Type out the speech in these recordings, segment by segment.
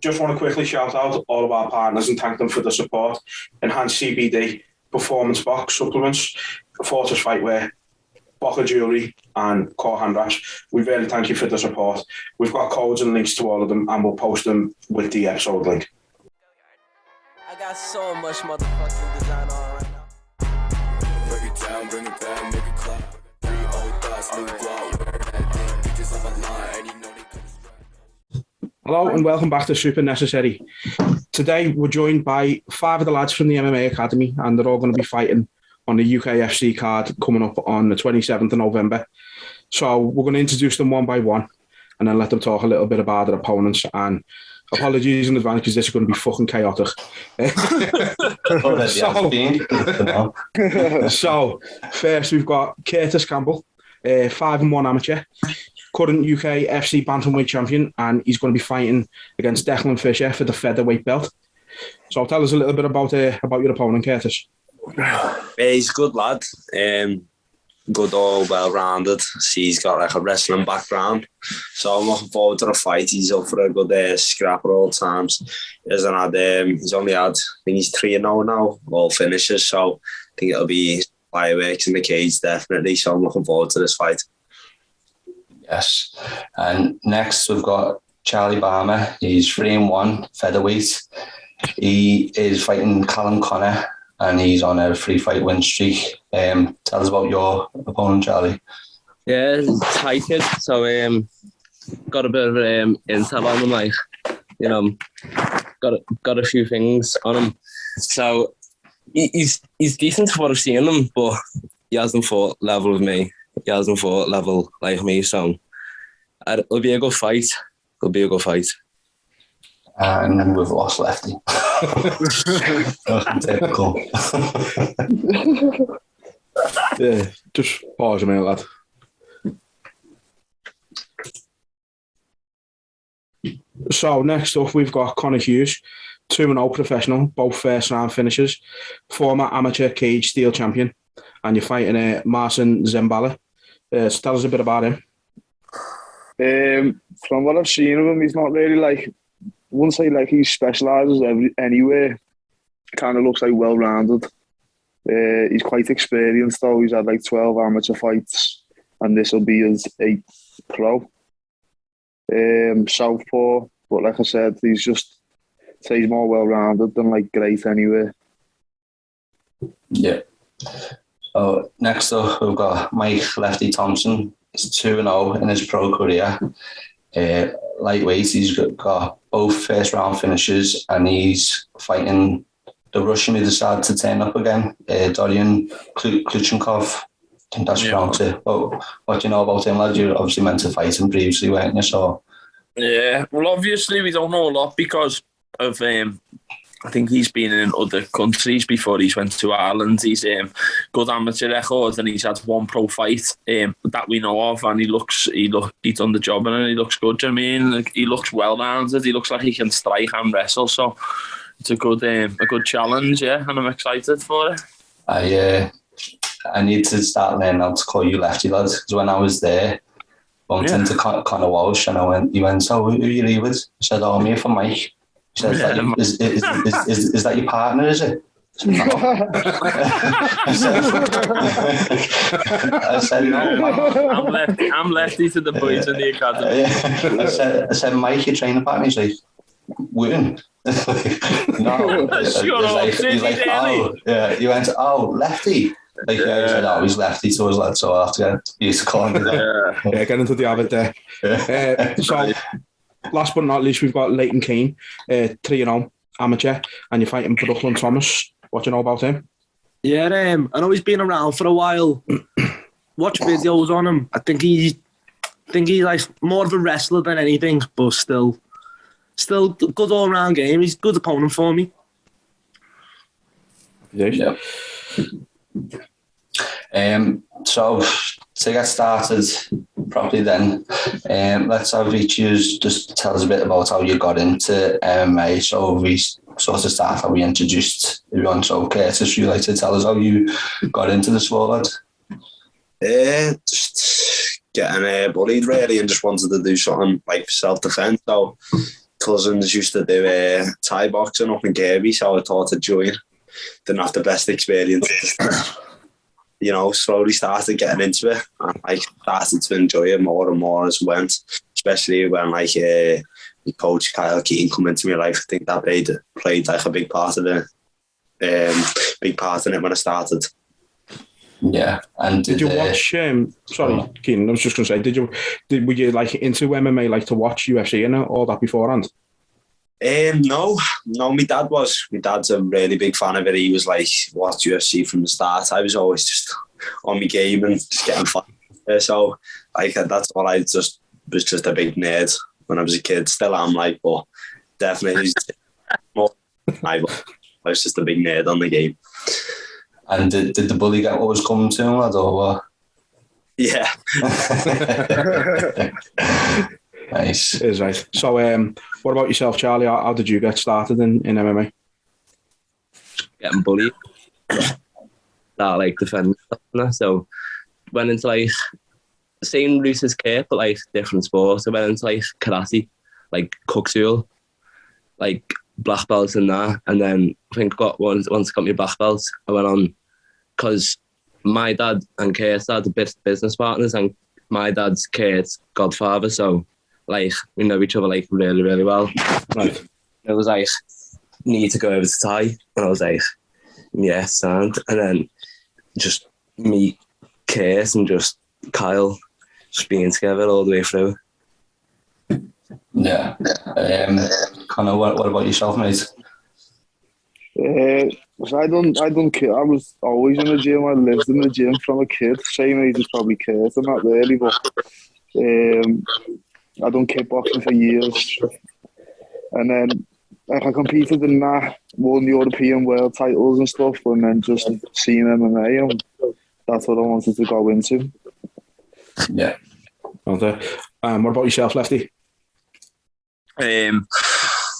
Just want to quickly shout out all of our partners and thank them for the support. Enhanced CBD, Performance Box Supplements, Fortress Fightwear, Boca Jewellery and Core Hand Wraps. We really thank you for the support. We've got codes and links to all of them and we'll post them with the episode link. I got so much motherfucking design on right now. Break it down, bring it back, make it clap. 3 old thoughts, new guap, where that damn bitches on my line, and you know they couldn't strike. Hello and welcome back to Super Necessary. Today we're joined by 5 of the lads from the MMA Academy and they're all going to be fighting on the Ukfc card coming up on the 27th of November. So we're going to introduce them one by one and then let them talk a little bit about their opponents. And apologies in advance because this is going to be fucking chaotic. So first we've got Kurtis Campbell, 5-1 amateur, current UK FC bantamweight champion, and he's going to be fighting against Declan Fisher for the featherweight belt. So tell us a little bit about your opponent, Kurtis. He's a good lad, good, all well-rounded. He's got like a wrestling background, so I'm looking forward to the fight. He's up for a good scrap at all times. He's only had, I think he's 3-0 now, all finishes, so I think it'll be fireworks in the cage, definitely, so I'm looking forward to this fight. Yes, and next we've got Charlie Balmer. He's 3-1 featherweight. He is fighting Callum Connor, and he's on a 3-fight win streak. Tell us about your opponent, Charlie. Yeah, tight kid. So got a bit of intel on him, like, you know, got a few things on him. So he's decent for what I've seen him, but he hasn't fought level with me. He hasn't fought level like me. So it'll be a good fight. And we've lost Lefty. Typical. Yeah, just pause a minute, lad. So next up we've got Connor Hughes, 2-0 professional, both first round finishers, former amateur cage steel champion, and you're fighting Marcin Zembala. So tell us a bit about him. From what I've seen of him, he's not really like, I wouldn't say like he specialises anywhere. Kind of looks like well-rounded. He's quite experienced though. He's had like 12 amateur fights and this will be his 8th pro. Southpaw, but like I said, he's more well-rounded than like great anywhere. Yeah. So next up we've got Mike Lefty Thompson. He's 2-0 in his pro career. Lightweight, he's got both first round finishes and he's fighting the Russian who decided to turn up again, Dorian Kluchenkov. I think that's pronounced it. But what do you know about him, lad? You obviously meant to fight him previously, weren't you? So yeah, well, obviously we don't know a lot because of I think he's been in other countries before he's went to Ireland. He's good amateur record and he's had one pro fight that we know of, and he's done the job and he looks good. Do you know what I mean? Like, he looks well rounded. He looks like he can strike and wrestle. So it's a good challenge, yeah, and I'm excited for it. I need to start learning how to call you Lefty, lad, because when I was there, bumped into Conor Walsh and he went, so who are you here with? I said, I'm here for Mike. He said, is that your partner, is it? I said, no. I'm Lefty to the boys in the academy. I said, Mike, your training partner? He's like, Wooten. No. He's like, oh, yeah. He went, oh, Lefty. Like, he said, oh, he's Lefty to us, lad, so I'll have to get used to calling him that. Yeah, get into the habit there. So, last but not least, we've got Leighton Kane, 3-0 amateur, and you're fighting Brooklyn Thomas. What do you know about him? Yeah, I know he's been around for a while. Watch videos on him. I think he's like more of a wrestler than anything, but still good all-round game. He's a good opponent for me. Yeah. So to get started properly then, let's have each of you just tell us a bit about how you got into MMA. So we sort of start how we introduced everyone. So Kurtis, would you like to tell us how you got into the sport, lad? Just getting bullied really and just wanted to do something like self-defense. So cousins used to do Thai boxing up in Kirby, so I thought to join. Didn't have the best experience. You know, slowly started getting into it, and I started to enjoy it more and more as we went. Especially when like my coach Kyle Keaton come into my life. I think that played like a big part of it. Big part in it when I started. Yeah, and did you watch? Sorry, Keenan. I was just going to say, were you like into MMA, like to watch UFC and all that beforehand? No. My dad's a really big fan of it. He was like, watch UFC from the start. I was always just on my game and just getting fun. So like that's all. I just was just a big nerd when I was a kid. Still am, like, but definitely more. I was just a big nerd on the game. And did the bully get what was coming to him, lad, or what? Yeah. Nice. It is right. So, what about yourself, Charlie? How did you get started in MMA? Getting bullied. That like defending stuff. So, went into like same route as Kurt, but like different sports. I went into like karate, like cook school, like black belts and that. And then I think once I got my black belts, I went on because my dad and Kurt's dad are business partners, and my dad's Kurt's godfather. So like we know each other like really, really well. Right. It was like, need to go over to Thai, and I was like, yeah, sound. And then just meet Kurt and just Kyle, just being together all the way through. Yeah. Connor, what about yourself, mate? So I was always in the gym. I lived in the gym from a kid. Same age as probably Kurt and that really, but I done kickboxing for years. And then like I competed in that, won European world titles and stuff, and then just seeing MMA, and that's what I wanted to go into. Yeah. Okay. What about yourself, Lefty?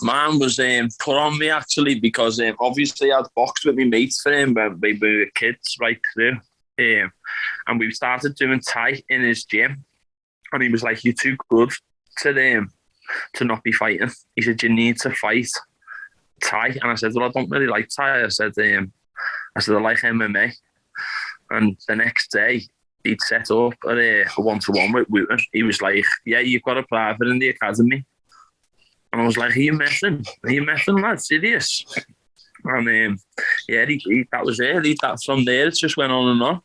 Mine was put on me actually because obviously I'd boxed with my mates for him when we were kids right through, and we started doing Thai in his gym, and he was like, "You're too good to not be fighting." He said, "You need to fight Thai," and I said, "Well, I don't really like Thai." I said, "I like MMA," and the next day he'd set up a one-to-one with Wooten. He was like, "Yeah, you've got a private in the academy." And I was like, Are you messing, lad? Serious? And yeah, that was it. From there, it just went on and on.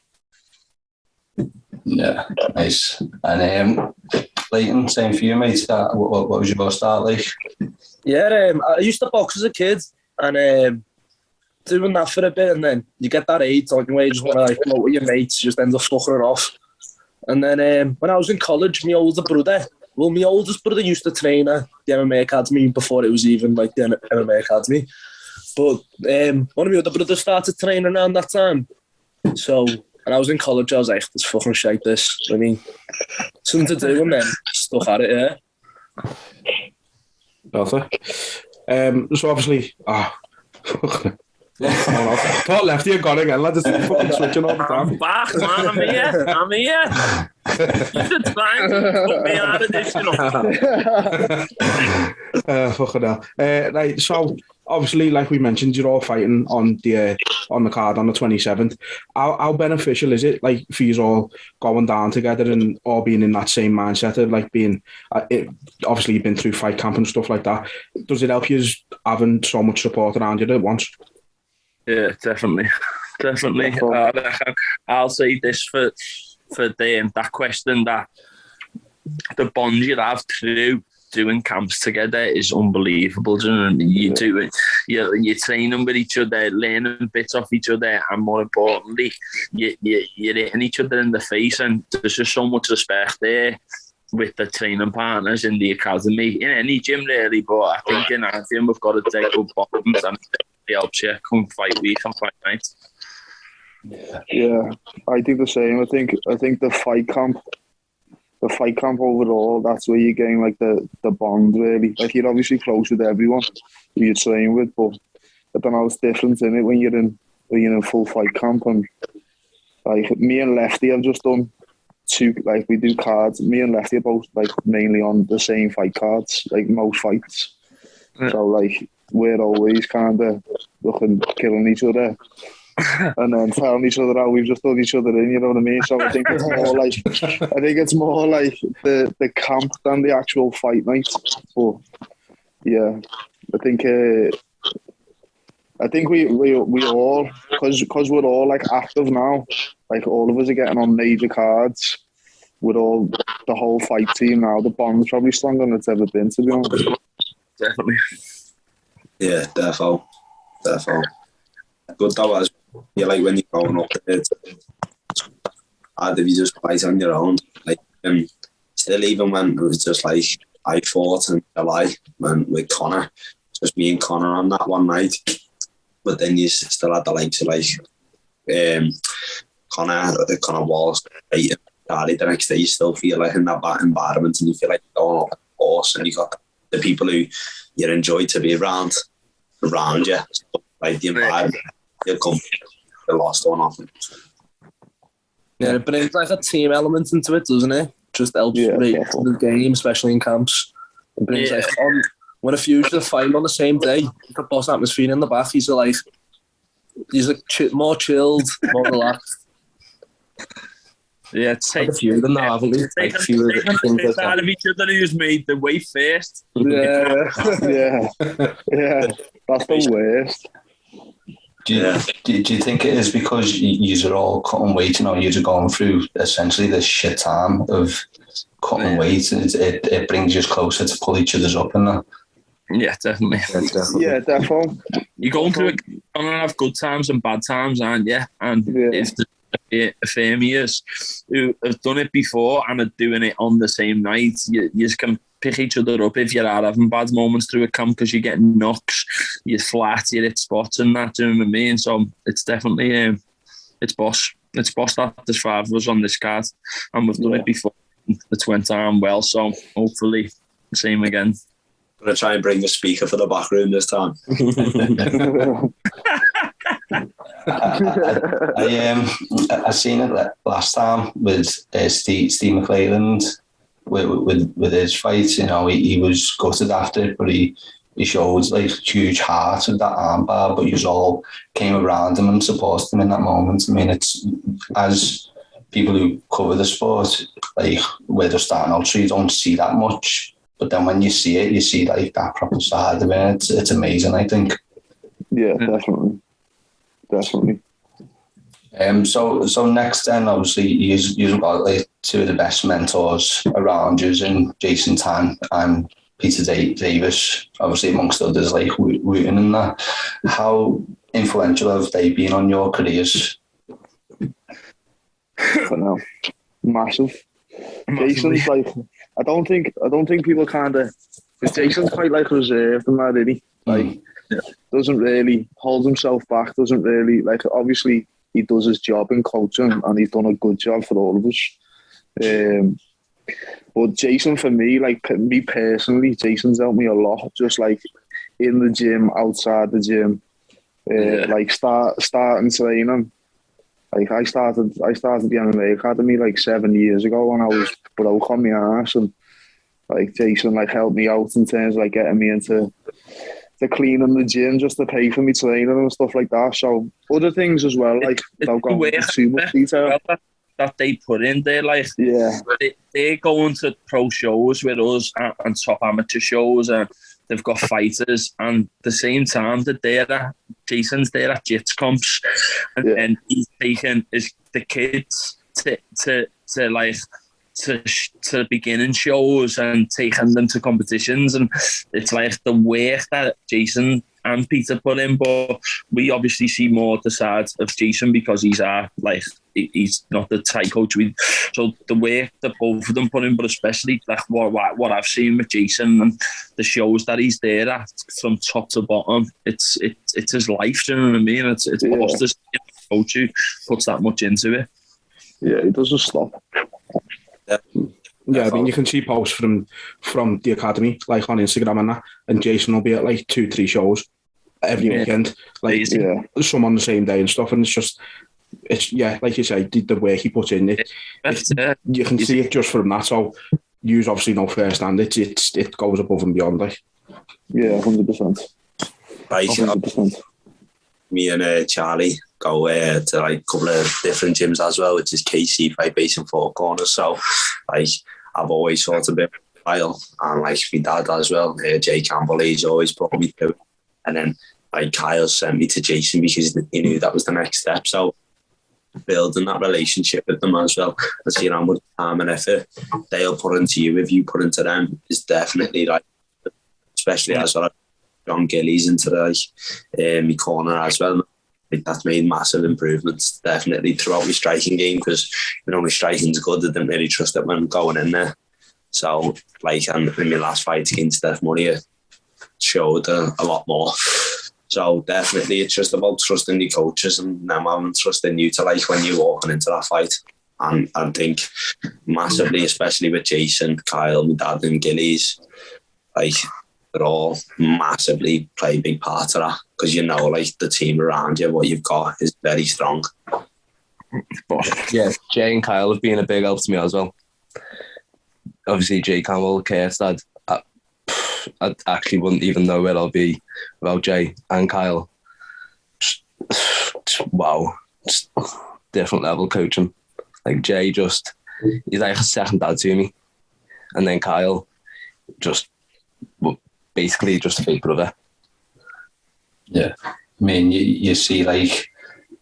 Yeah, nice. And Layton, same for you, mate. What was your start like? Yeah, I used to box as a kid, and doing that for a bit, and then you get that age, don't you, where you just want to like come out with your mates, just end up fucking it off. And then when I was in college, my oldest brother used to train at the MMA Academy before it was even like the MMA Academy. But one of my other brothers started training around that time. So, and I was in college, I was like, this fucking shite, this. I mean, something to do, and then stuck at it, yeah. Perfect. So obviously, thought Lefty had gone again, lad. Just fucking switching all the time. I'm back, man. I'm here. You should try and put me out of this, you know. Fucking hell. Right, so obviously, like we mentioned, you're all fighting on the card on the 27th. How beneficial is it, like, for you all going down together and all being in that same mindset of like being? Obviously, you've been through fight camp and stuff like that. Does it help you having so much support around you at once? Yeah, definitely. I'll say this for that question, that the bond you have through doing camps together is unbelievable. Do you know what I mean? You do it. You're training with each other, learning bits off each other, and more importantly, you're hitting each other in the face. And there's just so much respect there with the training partners in the academy, in any gym really. But I think in our gym we've got to take good bonds, and it helps you come fight week and fight night. Yeah, I think the same. I think the fight camp overall, that's where you gain like the bond really. Like you're obviously close with everyone who you train with, but I don't know, it's different in it when you're in full fight camp. And like me and Lefty have just done two, like we do cards. Me and Lefty are both like mainly on the same fight cards, like most fights. So like we're always kind of killing each other. And then telling each other how we've just done each other in, you know what I mean? So I think it's more like the camp than the actual fight night. But yeah, I think we all, because we're all like active now, like all of us are getting on major cards. With all the whole fight team now, the bond's probably stronger than it's ever been, to be honest. Definitely. Yeah, defo. Good that was. Yeah, like when you're going up there, it's hard if you just fight on your own. Like, still, even when it was just like I fought in July with Connor, just me and Connor on that one night. But then you still had the likes of like Connor Wallace, Layton, Charlie. The next day, you still feel like in that environment, and you feel like you're going up a horse, and you got the people who you enjoy to be around you. So, like the environment. You'll come the lost or nothing. Yeah, it brings like a team element into it, doesn't it? Just helps the game, especially in camps. It brings like when a few are fighting on the same day, the boss atmosphere in the back. He's like more chilled, more relaxed. Yeah, it's a few of them now, haven't we? Like a few of the things out of each other who's made the way first. Yeah. That's the worst. Do you think it is because you are all cutting weight, you know, you're going through essentially this shit time of cutting weight, and it brings you closer to pull each other's up and that? Yeah, definitely. Yeah, definitely. You're going through it, and have good times and bad times, aren't you? And it's the firm years who have done it before and are doing it on the same night. You just can pick each other up if you're having bad moments through a camp because you're getting knocks, you're flat, you're hit spots and that, do you know what I mean? So it's definitely, it's boss that there's 5 of us on this card, and we've done it before. It's went down well, so hopefully same again. I'm going to try and bring a speaker for the back room this time. I seen it last time with Steve McClelland with his fight. You know, he was gutted after it, but he showed like huge heart with that armbar. But you all came around him and supported him in that moment. I mean, it's as people who cover the sport, like where they're starting out, so you don't see that much. But then when you see it, you see like that proper side of it. It's amazing, I think. Yeah, definitely. So next then, obviously, you've got like 2 of the best mentors around you, in Jason Tan and Peter Davis, obviously amongst others like Wooten and that. How influential have they been on your careers? I don't know. Massive. Jason's like, I don't think people kind of, because Jason's quite like reserved and that, isn't he? Like, doesn't really hold himself back, doesn't really, like, obviously he does his job in coaching and he's done a good job for all of us. But Jason, for me, like me personally, Jason's helped me a lot, just like in the gym, outside the gym, like starting training. Like I started the MMA Academy like 7 years ago when I was broke on my arse, and like Jason like helped me out in terms of like getting me into cleaning the gym just to pay for me training and stuff like that. So other things as well, like without going into too much detail. That they put in there, like they're going to pro shows with us and top amateur shows, and they've got fighters, and at the same time that Jason's there at jits comps, and he's taking the kids to beginning shows and taking them to competitions, and it's like the work that Jason and Peter put in, but we obviously see more the side of Jason because he's not the tight coach. So the work that both of them put in, but especially like what I've seen with Jason and the shows that he's there at from top to bottom, it's his life. Do you know what I mean? It's the coach who puts that much into it. Yeah, he doesn't stop. Yeah, I mean, you can see posts from the academy, like on Instagram and that, and Jason will be at like 2-3 shows every weekend, like some on the same day and stuff, and it's like you say, the work he puts in it. You can see it just from that. So you obviously know firsthand. It goes above and beyond, like. Yeah, 100%. Like, 100%. me and Charlie go to like a couple of different gyms as well, which is KC Fight Base and Four Corners. So, like, I've always sort of been style, and like my dad as well, Jay Campbell, he's always brought me to, and then like Kyle sent me to Jason because he knew that was the next step. So building that relationship with them as well, and seeing how much time and effort they'll put into you if you put into them is definitely like, especially as well. John Gillies into the my corner as well. I think that's made massive improvements definitely throughout my striking game, because my striking's good, I didn't really trust it when going in there. So, like, and in my last fight against Steph Murray, it showed a lot more. So definitely it's just about trusting the coaches and them having trust in you to, like, when you're walking into that fight. And I think massively, especially with Jason, Kyle, my dad and Gillies, like, they're all massively play big parts of that, because you know, like, the team around you, what you've got is very strong. Yeah, Jay and Kyle have been a big help to me as well. Obviously, Jay Campbell, Kurtis, I actually wouldn't even know where I'll be without Jay and Kyle. Wow, just different level coaching. Like, Jay he's like a second dad to me, and then Kyle, basically just a big brother. Yeah, I mean, you see, like,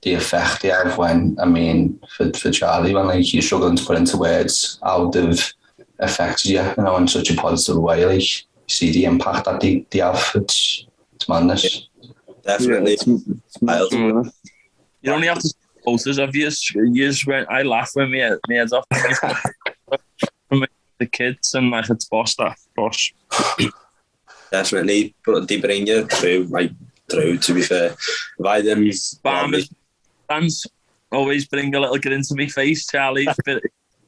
the effect they have when, I mean, for Charlie, when, like, you're struggling to put into words how they've affected you, in such a positive way. Like, you see the impact that they have. It's madness. Definitely. Yeah, You only have to see photos of years when I laugh when my head's off from the kids, and like, it's boss. Definitely, but they bring you through, to be fair. If I didn't... Balmer's fans always bring a little grin into my face. Charlie's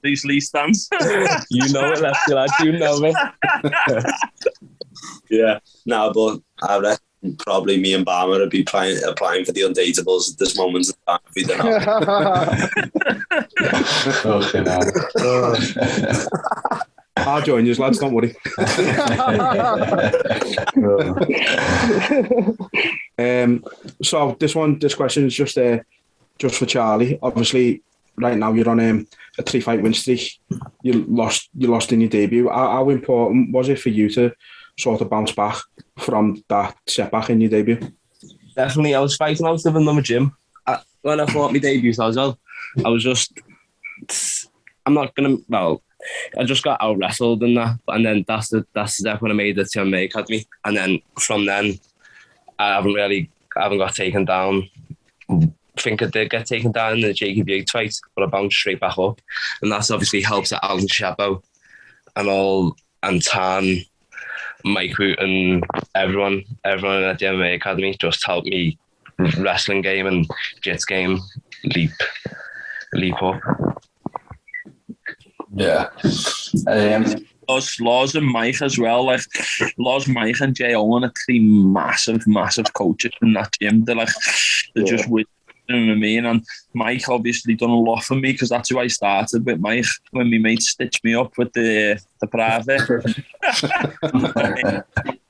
loosely stance. You know it, Lefty lad, you know me. Yeah, no, but I reckon probably me and Balmer would be applying for the Undateables at this moment in time if we didn't have I'll join you, lads, don't worry. So this question is just for Charlie. Obviously, right now you're on a 3-fight win streak. You lost in your debut. How important was it for you to sort of bounce back from that setback in your debut? Definitely, I was fighting out of another gym. When I fought my debuts as well, I was just, I just got out wrestled and that, and then that's the step when I made it to MMA Academy, and then from then I haven't got taken down. I think I did get taken down in the Jacob Yates fight, but I bounced straight back up, and that's obviously helped at Alan Chabot and Tan, Mike Root, and everyone at the MMA Academy just helped me wrestling game and jits game leap up. Yeah. Laws and Mike as well. Like, Laws, Mike, and Jay Owen are three massive coaches in that gym. They're just with, you know what I mean? And Mike obviously done a lot for me, because that's who I started with, Mike, when my mate stitched me up with the private.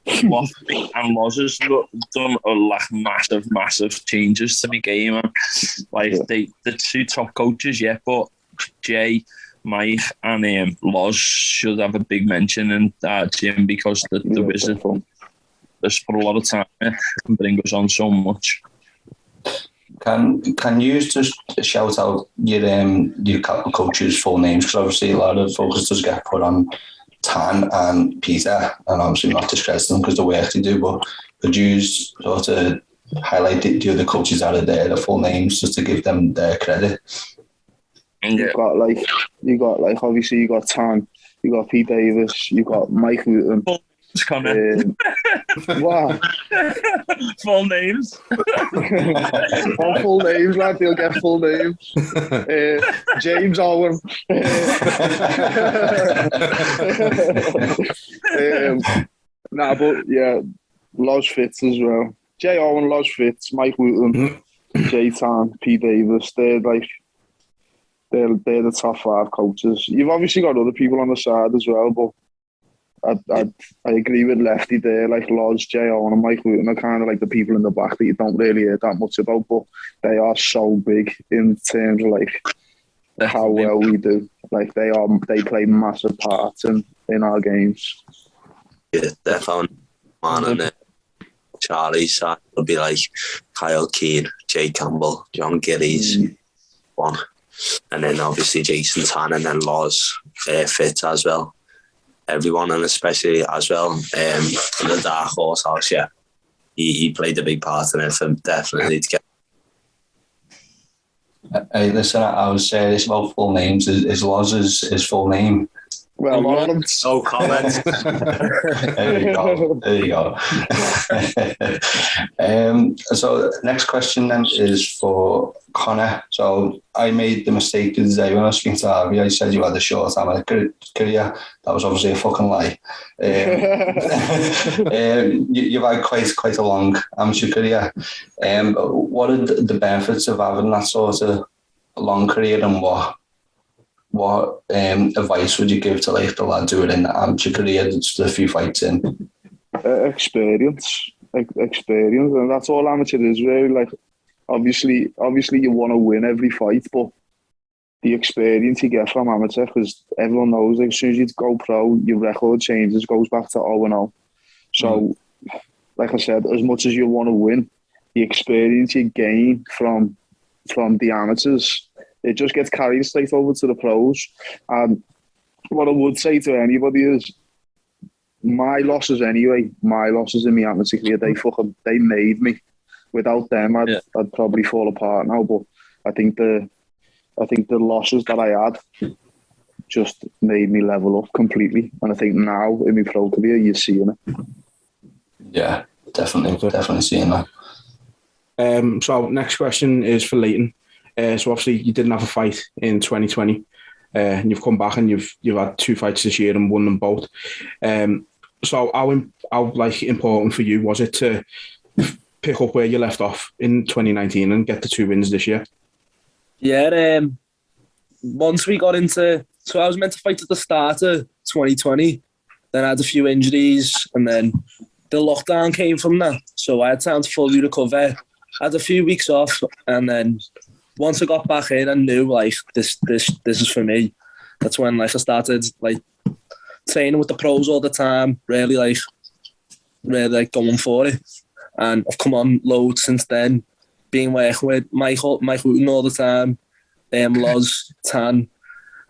And Laws has done massive changes to my game. And like, the two top coaches, yeah, but Jay, Mike, and Loz should have a big mention in that gym, because the wizard just put a lot of time in and bring us on so much. Can you just shout out your coaches' full names? Because obviously a lot of focus does get put on Tan and Peter, and obviously not discredit them because the work they do, but could you sort of highlight the other coaches out of there, the full names, just to give them their credit? You got obviously you got Tan, you got Pete Davis, you got Mike Newton. Wow. Full names. All full names, lad. They'll get full names. James Owen. But yeah, Loz Fitz as well. Jay Owen, Loz Fitz, Mike Wooten, Jay Tan, Pete Davis. They're the top 5 coaches. You've obviously got other people on the side as well, but I agree with Lefty there. Like Loz, J.O. and Mike Wooten are kind of like the people in the back that you don't really hear that much about, but they are so big in terms of like how well we do. Like they play massive parts in our games. Yeah, definitely. Man, and Charlie's side will be like Kyle Keane, Jay Campbell, John Gillies, one. And then obviously Jason Tan and then Loz Fitz as well. Everyone, and especially as well the Dark Horse House, yeah. He played a big part in it for definitely to get. Hey, listen, I was saying this about full names. Is Loz his full name? Well, no comments. There you go. So next question then is for Connor. So I made the mistake today when I was speaking to Harvey. I said you had a short amateur career. That was obviously a fucking lie. You've had quite a long amateur career. What are the benefits of having that sort of long career, and what advice would you give to like the lads who are in the amateur career, just a few fights in? Experience, and that's all amateur is really. Like, obviously, you want to win every fight, but the experience you get from amateur, because everyone knows, like, as soon as you go pro, your record changes, goes back to 0-0. So, like I said, as much as you want to win, the experience you gain from the amateurs, it just gets carried straight over to the pros. And what I would say to anybody is, my losses in my amateur career, they made me. Without them, I'd probably fall apart now. But I think the losses that I had just made me level up completely. And I think now in my pro career, you're seeing it. Yeah, definitely seeing that. So next question is for Layton. So obviously you didn't have a fight in 2020, and you've come back and you've had 2 fights this year and won them both. So how important for you was it to pick up where you left off in 2019 and get the 2 wins this year? Yeah, once we got into, so I was meant to fight at the start of 2020, then I had a few injuries, and then the lockdown came from that, so I had time to fully recover. I had a few weeks off, and then once I got back in, I knew like this is for me. That's when like I started like training with the pros all the time, really going for it. And I've come on loads since then. Been working with Mike Wooten all the time, Loz, Tan,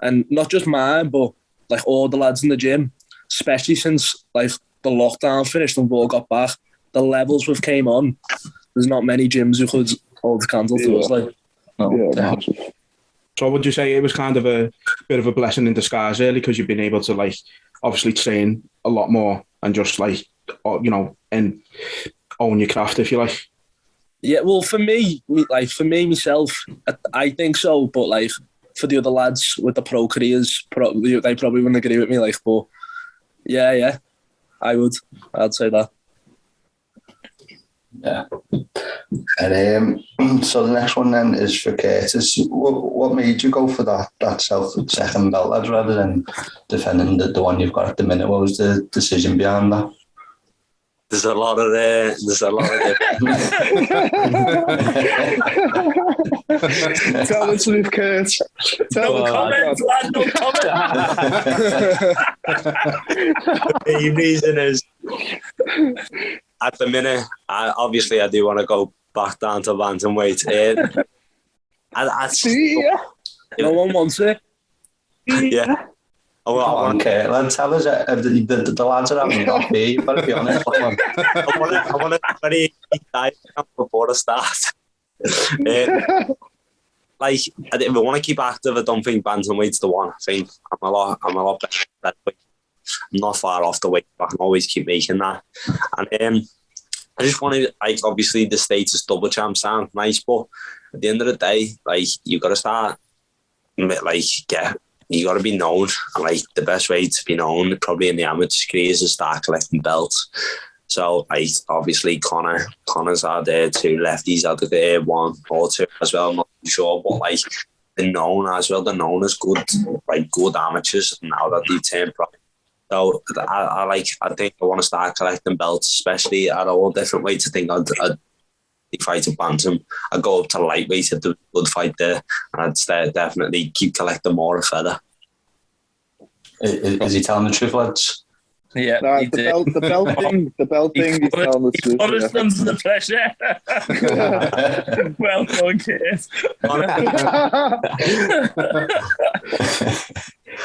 and not just mine, but like all the lads in the gym. Especially since like the lockdown finished and we all got back, the levels we've came on. There's not many gyms who could hold the candle to us. Like, no. So would you say it was kind of a bit of a blessing in disguise, really, because you've been able to like obviously train a lot more and just like and own your craft, if you like? Yeah, well, for me myself, I think so. But like for the other lads with the pro careers, they probably wouldn't agree with me. Like, but yeah, I'd say that. Yeah. And so the next one then is for Kurtis. What made you go for that second belt, lad, rather than defending the one you've got at the minute? What was the decision behind that? There's a lot of Tell the truth, Kurt. No comment, lad, no comment. The reason is, at the minute, I do want to go back down to bantamweight. No one wants it. Yeah. Okay, let's tell us the lads are having coffee. You've got to be honest. I want to very dive before the start. Like, if I want to keep active, I don't think bantamweight's the one. I think I'm a lot better at that weight. I'm not far off the weight, but I can always keep making that. And I just want to, like, obviously the status double champ sound nice, but at the end of the day, like, you got to start, like, you got to be known. And, like, the best way to be known, probably in the amateur career, is to start collecting belts. So, like, obviously, Connor's had 2, Lefty's had 1 or 2 as well. I'm not sure, but, like, they're known as well. They're known as good, like, good amateurs. Now that they've turned pro, So I think I want to start collecting belts, especially at all different weights. I think I'd fight a bantam. I'd go up to lightweight if there was a good fight there, and I'd definitely keep collecting more of feather. Is he telling the truth, lads? Yeah, Nah, he did. the belt thing, he's telling the truth. Punished under the pressure. Well done, kid.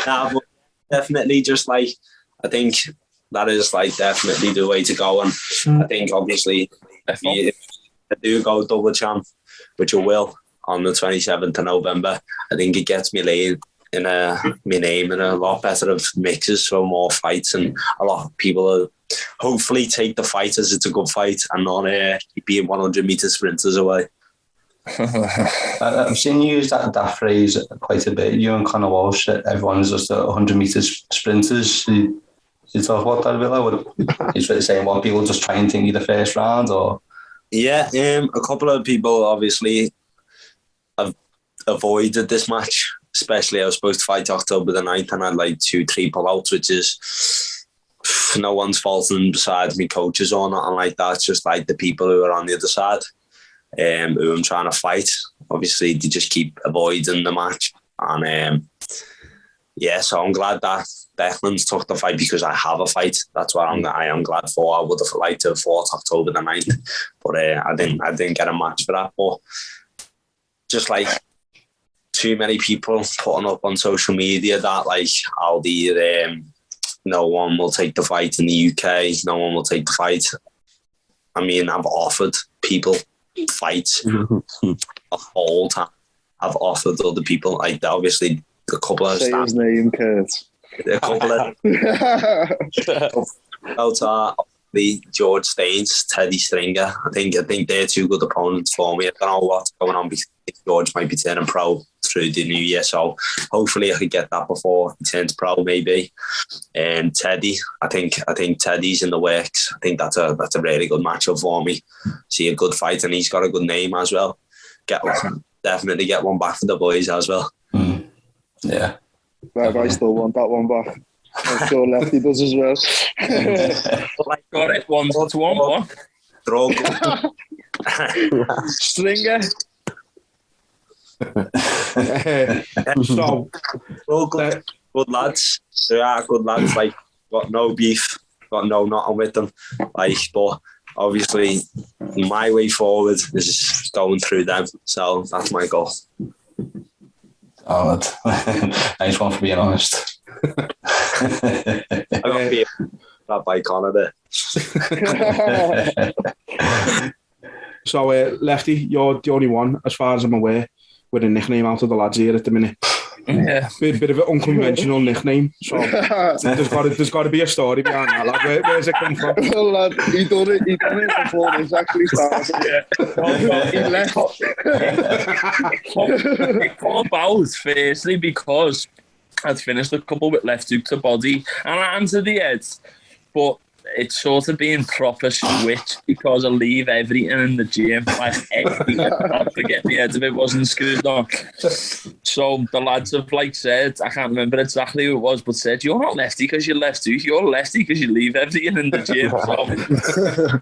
Nah, but definitely just like, I think that is like definitely the way to go. And I think obviously if I do go double champ, which I will on the 27th of November, I think it gets me laid in my name in a lot better of mixes for more fights, and a lot of people will hopefully take the fight as it's a good fight and not being 100 meter sprinters away. I've seen you use that phrase quite a bit. You and Conor Walsh, everyone's just 100 meters sprinters. You talk about that a bit, like, he's saying what people just try and think you the first round, or yeah, a couple of people obviously have avoided this match. Especially I was supposed to fight October the 9th and I had like 2-3 pullouts, which is no one's fault and besides me coaches or nothing like that. It's just like the people who are on the other side who I'm trying to fight. Obviously they just keep avoiding the match, and so I'm glad that Declan's took the fight because I have a fight. That's what I am glad for. I would have liked to have fought October the 9th, but I didn't get a match for that. But just like too many people putting up on social media that like I'll be no one will take the fight in the UK, no one will take the fight. I mean, I've offered people fights the whole time. I've offered other people, like obviously a couple of say his name, Kurt. A couple of out are the George Staines, Teddy Stringer. I think they're two good opponents for me. I don't know what's going on because George might be turning pro through the new year, so hopefully I could get that before he turns pro, maybe. And Teddy, I think Teddy's in the works. I think that's a really good matchup for me. See a good fight, and he's got a good name as well. Definitely get one back for the boys as well. Yeah, I still want that one back. I'm sure Lefty does as well. Got it 1-1. Draw. Stringer. So, good lads. They are good lads. Like, got no beef, got no nothing with them. Like, but obviously, my way forward is going through them. So that's my goal. Oh, nice one for being honest. I got to be that by Conor there. So, Lefty, you're the only one, as far as I'm aware, with a nickname out of the lads here at the minute. Yeah, bit of an unconventional nickname. So there's got to be a story behind that. Lad. Where's it come from? Well, lad, he done it before this actually started. He left. It come about firstly because I'd finished a couple with left hook to body and hand to the head, but it's sort of being proper switch because I leave everything in the gym, like everything. I forget the head of it wasn't screwed on. So the lads have like said, I can't remember exactly who it was, but said, you're not lefty because you're left hook, you're lefty because you leave everything in the gym. So,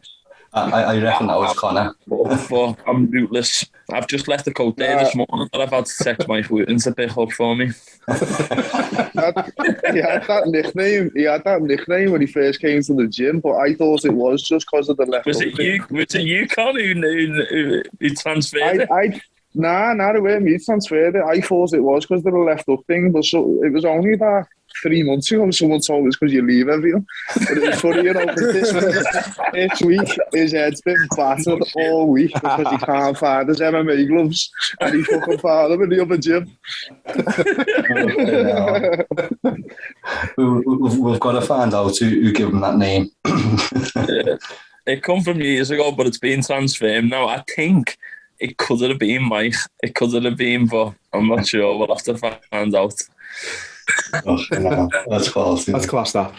I reckon that was Conor. But I'm rootless. I've just left the coat there this morning that I've had to text my Wooten to pick up for me. He had that nickname when he first came to the gym, but I thought it was just because of the left. Was it you, Con, who transferred it? Nah, it wasn't me transferred it. I thought it was because of the left up thing, but so it was only about 3 months ago someone told me it's because you leave everything. But it was funny, this week his head's been battered all week because he can't find his MMA gloves and he fucking found them in the other gym. We've got to find out who gave him that name. It come from years ago, but it's been transferred now. I think it could have been Mike. It could have been, but I'm not sure. We'll have to find out. Oh, no, that's class. That's class, that.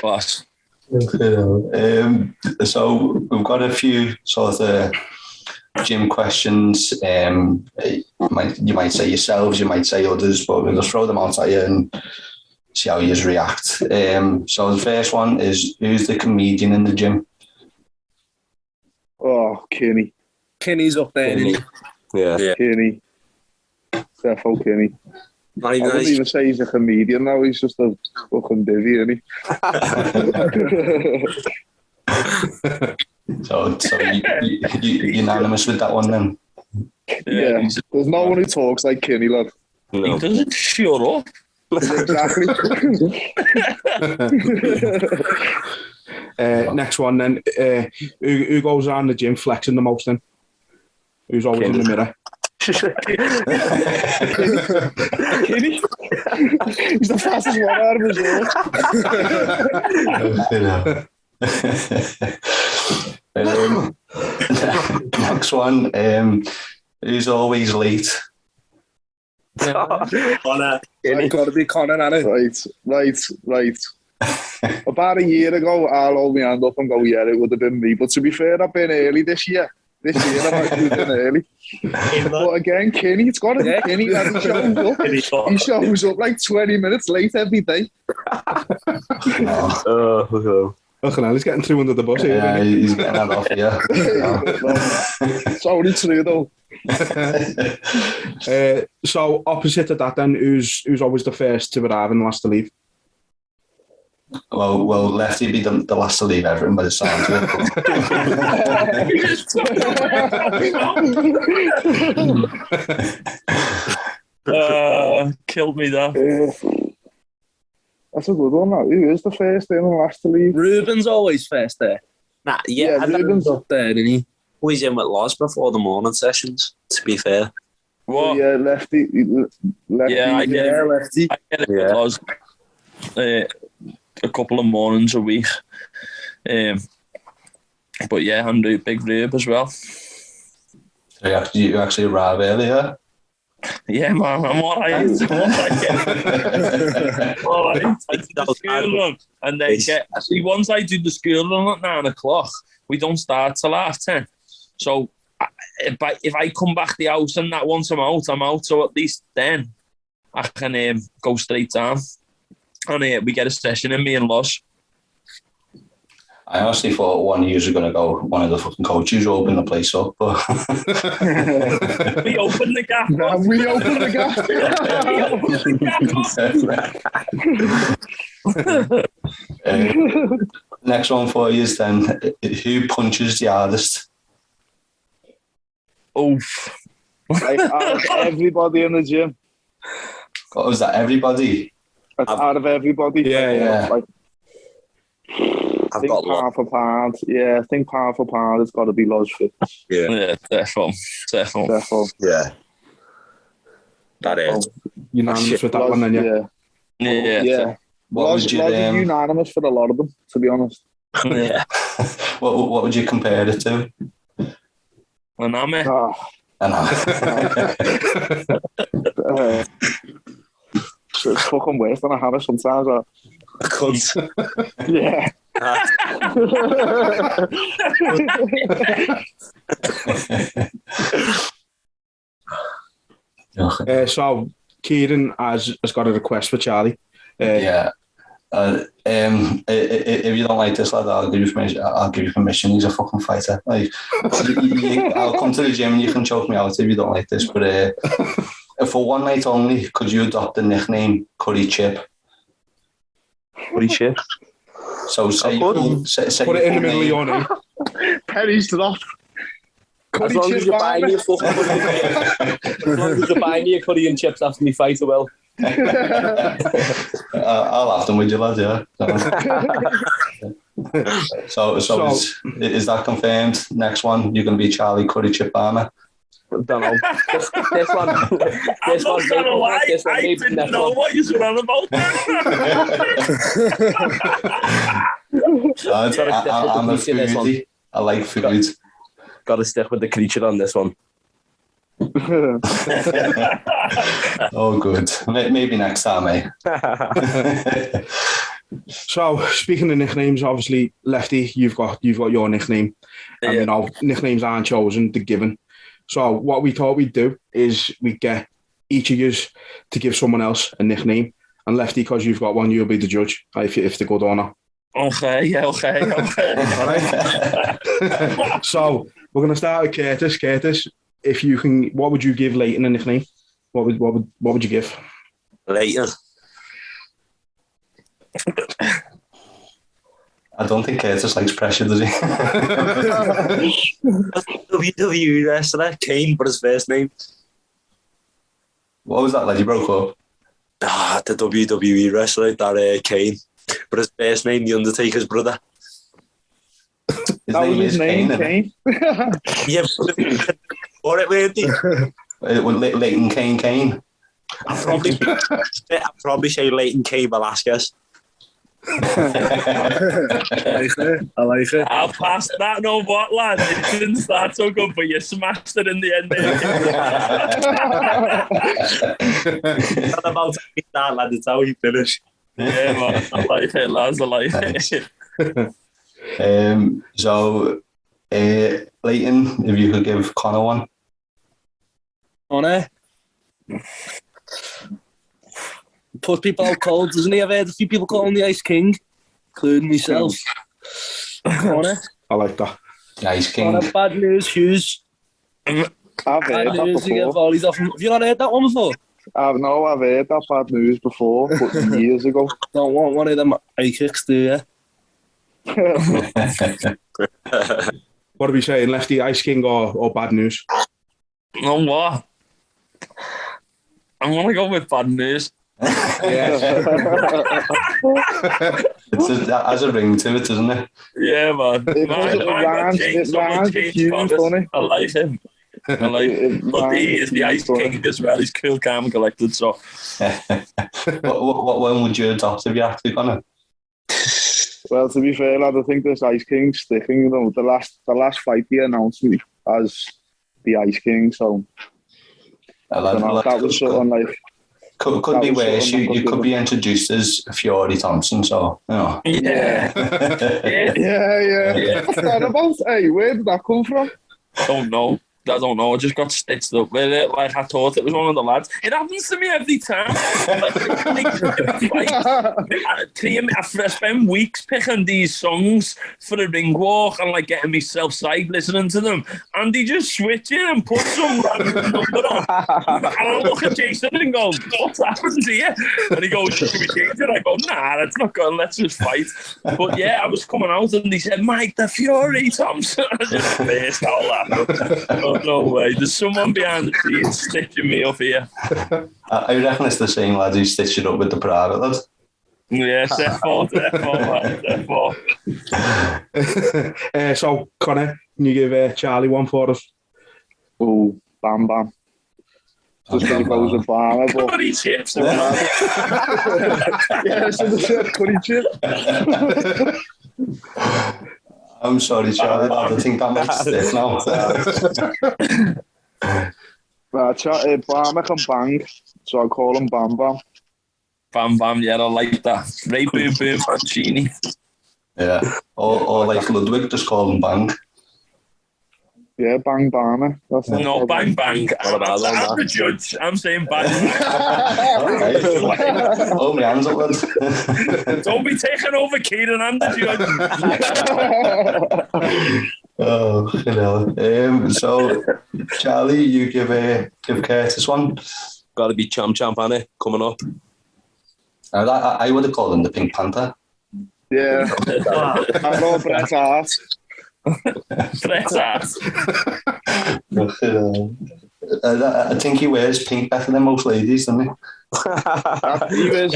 Class. So we've got a few sort of gym questions. You might say yourselves, you might say others, but we'll just throw them out at you and see how you react. So the first one is, who's the comedian in the gym? Oh, Kenny. Kenny's up there, isn't he? Yeah. Kenny. Defo Kenny. Not I even wouldn't even say he's a comedian now, he's just a fucking divvy, isn't he? So you unanimous with that one then? Yeah, there's no one who talks like Kenny, lad. He doesn't shut up. Exactly. Next one then. Who goes around the gym flexing the most then? Who's always in the mirror? Kenny? He's the fastest one out of his Next one, who's always late? Connor. It's got to be Connor, hasn't it? Right. About a year ago, I'll hold my hand up and go, yeah, it would have been me. But to be fair, I've been early this year. I've actually been early. But again, Kenny, it's got to be Kenny. He shows up. He shows up like 20 minutes late every day. Look, he's getting through under the bus here. Yeah, he's getting that off, yeah. It's only true, though. So, opposite of that then, who's always the first to arrive and last to leave? Well, Lefty be the last to leave everything, but it sounds good. Killed me that. That's a good one, that. Who is the first in and last to leave? Ruben's always first there. Nah, Yeah, Ruben's Up there, isn't he? always in with Loz before the morning sessions, to be fair. What? Yeah, Lefty. Yeah, I get it. Lefty. I get it Yeah. because a couple of mornings a week. But yeah, and do big rib as well. So you actually arrive earlier? Yeah, man, I'm all right. All right. I do the school run, and they get. See, once I do the school run at 9 o'clock, we don't start till 10:30. So if I come back the house and that once I'm out. So at least then I can go straight down, and we get a session in, me and Loz. I honestly thought one of you was going to go, one of the fucking coaches will open the place up. But We open the gap. We open the gap. Next one for you is then, who punches the hardest? Oof. Like, out of everybody in the gym. What was that, everybody? Out of everybody. Yeah. Like, I think pound for pound. Yeah, I think pound for pound, it's got to be Loz Fitz. Yeah, definitely. Therefore, Yeah. That is. Unanimous with that one then, yeah. Yeah. What Loz would you, is unanimous for a lot of them, to be honest. Yeah. what would you compare it to? And I'm it. Oh, I know. it's fucking worse than I have it sometimes. Cunt. Yeah. So, Kieran has got a request for Charlie. Yeah. If you don't like this lad, I'll give you permission. He's a fucking fighter. Like, I'll come to the gym and you can choke me out if you don't like this. But for one night only, could you adopt the nickname Curry Chip? Curry Chip. So say put it in the middle of your name. Pennies drop. As long as you're buying me a fucking as long as you're buying me a curry and chips after me fight, I will. I'll have them with you, lad. Yeah. So is that confirmed? Next one, you're going to be Charlie Curry Chip Balmer. Don't know. This one. I'm not gonna lie, I didn't know what you were on about. I'm a foodie. I like food. Got to stick with the creature on this one. Oh, good. Maybe next time, eh? So, speaking of nicknames, obviously, Lefty, you've got your nickname. Yeah. And, nicknames aren't chosen, they're given. So, what we thought we'd do is we'd get each of you to give someone else a nickname, And Lefty, because you've got one, you'll be the judge if they're good or not. Okay. All right. So we're going to start with Kurtis. Kurtis, if you can, what would you give Layton a nickname? What would you give? Layton. I don't think Kurtis likes pressure, does he? WWE wrestler, Kane, but his first name. What was that, lad? You broke up? The WWE wrestler, that Kane. But his first name, The Undertaker's brother. His name is Kane. Yeah, or it weren't he? Leighton Kane. I'd probably say Leighton Kane Velasquez. I like it. I'll pass that. No, what, lad? It didn't start so good, but you smashed it in the end. It's not about how he started, lad. It's how he finished. Yeah, man. I like it, lads. I like it. So, Leighton, if you could give Connor one. Connor? Put people out cold, doesn't he? I've heard a few people call him the Ice King, including myself. Connor? I like that. The Ice King. Connor, bad news, Hughes. I've heard Bad that news, you get before. volleys off him. Have you not heard that one before? I've heard that bad news before, but years ago. Don't want one of them eye kicks, do you? What are we saying, Lefty, Ice King or bad news? No, what? I'm going to go with bad news. That has a ring to it, doesn't it? Yeah, man. It rhymes with Hughes, doesn't it? I like him. I like him. But he is the Ice King as well. He's cool, calm, and collected. So, what one would you adopt if you had to, Connor? Well, to be fair, lad, I think this Ice King's sticking. You know, the last fight he announced me as the Ice King, so I don't know, that was something like. Could be worse. You could be introduced as Fury Thompson, so you know. yeah. What's that about? Hey, where did that come from? Don't know. I don't know. I just got stitched up with it. Like, I thought it was one of the lads. It happens to me every time. I spend weeks picking these songs for the ring walk and like getting myself side listening to them. And he just switch in and put some random number on. And I look at Jason and go, what's happened here? And he goes, should we change it? I go, nah, that's not good. Let's just fight. But yeah, I was coming out and he said, Mike the Fury Thompson. I just burst out laughing. No way. There's someone behind the scenes stitching me up here. I reckon it's the same lad who stitched it up with the private lad. Yeah, therefore. So, Connor, can you give Charlie one for us? Oh, Bam Bam. Just because it goes with Balmer, but... Curry chips. Yeah, I should have said curry chip. I'm sorry, Charlie. I don't think that makes sense now. Balmer can bang, so I call him Bam Bam. Bam Bam, yeah, I like that. Ray Boom Boom Mancini. Yeah. Or like Ludwig, just call him Bang. Yeah, Bang Balmer. That's it. No, Bang Bang. I'm the judge. I'm saying Bang Bang. Oh, my hands up, lad. Don't be taking over Keenan. I'm the judge. Oh, you know. So, Charlie, you give Kurtis one. Got to be Champ, ain't coming up. I would have called him the Pink Panther. Yeah. I know Bret Hart. Bret Hart. I think he wears pink better than most ladies, doesn't he? He wears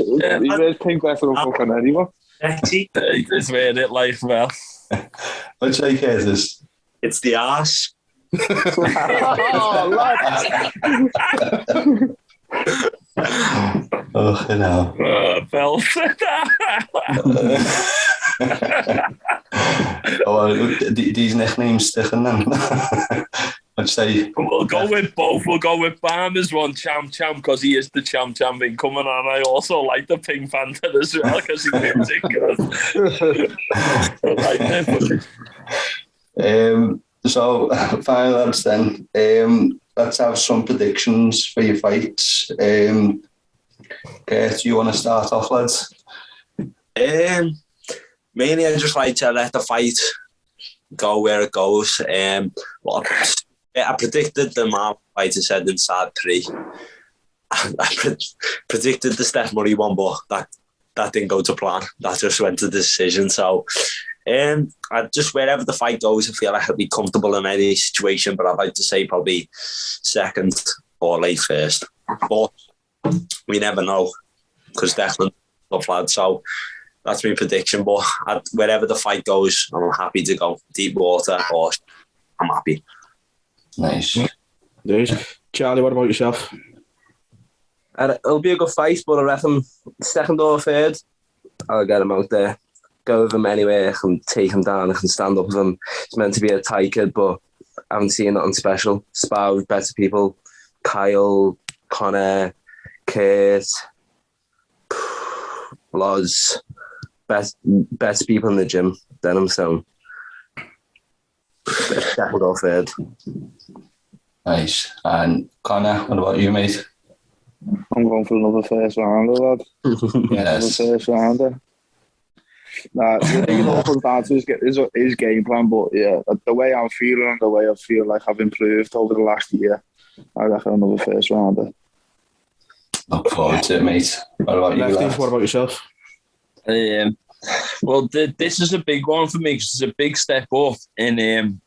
pink better than fucking anyone. He just wear it like well. What'd you say, Kurtis? It's the arse. Oh, Oh, you know. Bell. These nicknames sticking then. I'd say We'll go with both. We'll go with Balmer's one, Champ, because he is the champ coming on. I also like the Pink Panther as well because he wins it good. So, final lads then. Let's have some predictions for your fights. Kurt, do you want to start off, lads? Mainly, I just like to let the fight go where it goes. Well, I predicted the Mark fight I said inside 3. I predicted the Steph Murray one, but that didn't go to plan. That just went to decision. So, I just wherever the fight goes, I feel like I'll be comfortable in any situation. But I'd like to say probably second or late first. But we never know because definitely tough lad. So that's my prediction. But wherever the fight goes, I'm happy to go deep water or I'm happy. Nice. Charlie, what about yourself? It'll be a good fight, but I reckon second or third, I'll get him out there. Go with him anyway. I can take him down. I can stand up with him. He's meant to be a tight kid, but I haven't seen nothing special. Spar with better people. Kyle, Connor, Kurt, Loz. Best people in the gym than him, so second or third. Nice. And Connor, what about you, mate? I'm going for another first rounder, lad. Yes. Another first rounder. I think it all comes down to his game plan, but yeah, the way I'm feeling and the way I feel like I've improved over the last year, I reckon another first rounder. Look forward to it, mate. What about you, Lefty, lad? what about yourself? Well, this is a big one for me because it's a big step up in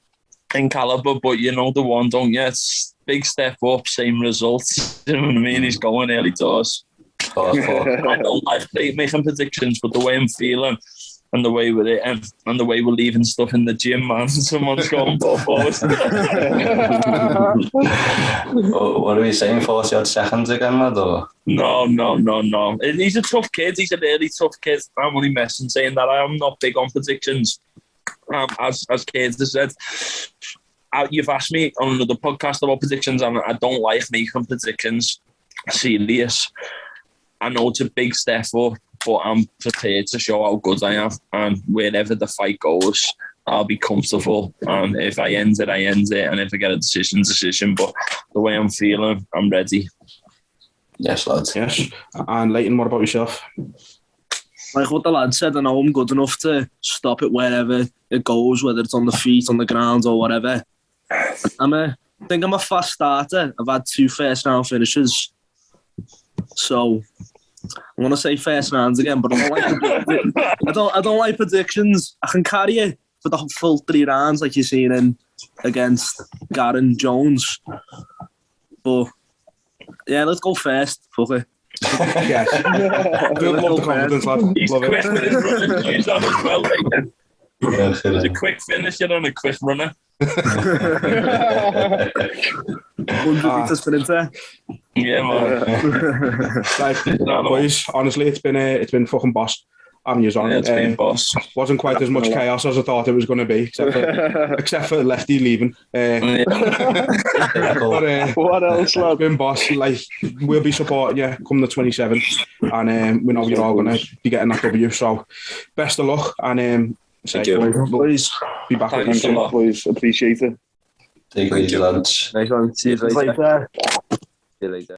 caliber, but you know the one, don't you? It's big step up, same results. You know what I mean? He's going early doors. I don't like making predictions, but the way I'm feeling and the way we're and the way we're leaving stuff in the gym, man. Someone's going forward. What are we saying? 40 odd seconds again, lad? Or? No. He's a tough kid. He's a really tough kid. I'm only messing saying that. I am not big on predictions. As Kate has said, you've asked me on another podcast about predictions, and I don't like making predictions serious. I know it's a big step up, but I'm prepared to show how good I am, and wherever the fight goes, I'll be comfortable. And if I end it, I end it, and if I get a decision. But the way I'm feeling, I'm ready. Yes, lads. Yes. And Layton, what about yourself? Like what the lad said, I know I'm good enough to stop it wherever it goes, whether it's on the feet, on the ground, or whatever. I think I'm a fast starter. I've had 2 first round finishes, so I'm gonna say first rounds again. But I don't like predictions. I can carry it for the full 3 rounds, like you're seeing against Garen Jones. But yeah, let's go first. Fuck it. Yes. Love the confidence, lad. He's Love quick. it. He's on as well. He's a quick finisher and a quick runner. 100-meter sprinter. Yeah, man. Boys, honestly, it's been fucking boss. I'm yours on. Yeah, it's been boss. Wasn't quite as much chaos as I thought it was going to be, except for Lefty leaving. But, What else, lad? It's been boss. Like, we'll be supporting you come the 27th, and we know you're all going to be getting that W. So, best of luck, and Thank you. Please be back. Thanks a lot, boys. Appreciate it. Take it easy, lads. Nice one. See you later. Later. See you later.